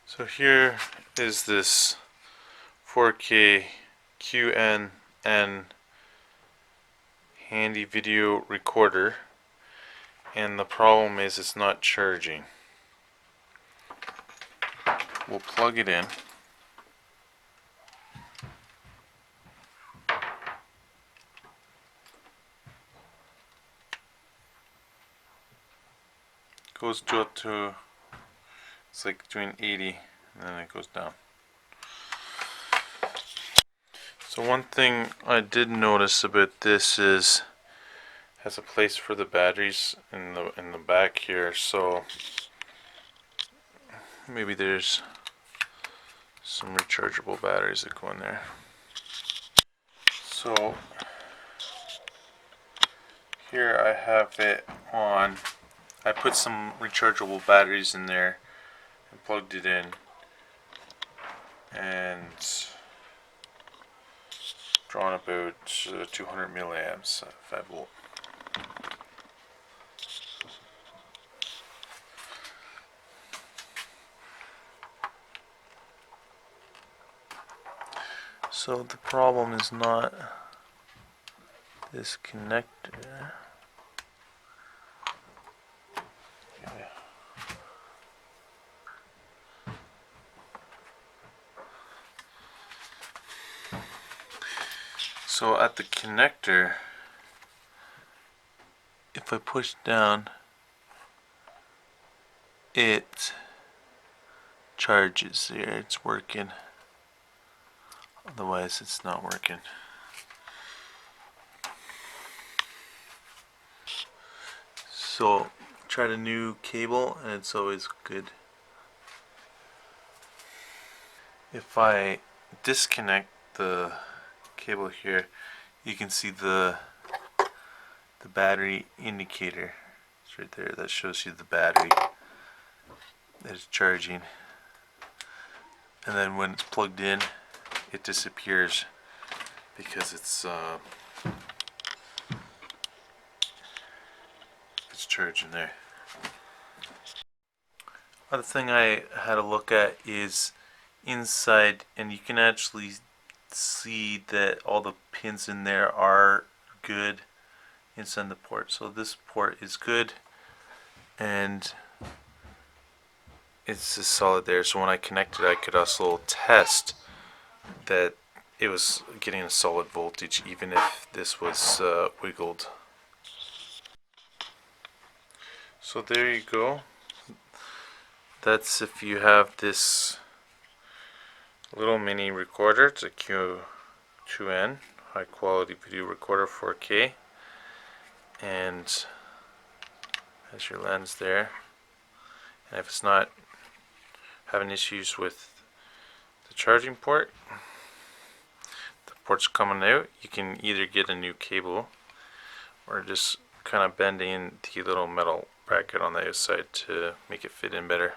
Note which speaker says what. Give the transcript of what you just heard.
Speaker 1: So here is this 4K Q2n handy video recorder, and the problem is it's not charging. We'll plug it in. Goes up to, it's like between 80 and then it goes down. So one thing I did notice about this is it has a place for the batteries in the back here, so maybe there's some rechargeable batteries that go in there. So here I have it on. I put some rechargeable batteries in there and plugged it in, and drawn about 200 milliamps, 5 volt. So the problem is not this connector. So at the connector, if I push down, it charges there, it's working. Otherwise it's not working. So try a new cable and it's always good. If I disconnect the cable here, you can see the battery indicator. It's right there. That shows you the battery that is charging. And then when it's plugged in, it disappears because it's charging there. Other thing I had a look at is inside, and you can actually see that all the pins in there are good inside the port. So this port is good and it's just solid there. So when I connected, I could also test that it was getting a solid voltage even if this was wiggled. So there you go. That's if you have this little mini recorder. It's a Q2n high quality video recorder, 4K, and has your lens there. And if it's not having issues with the charging port, the port's coming out, you can either get a new cable or just kind of bend in the little metal bracket on the outside to make it fit in better.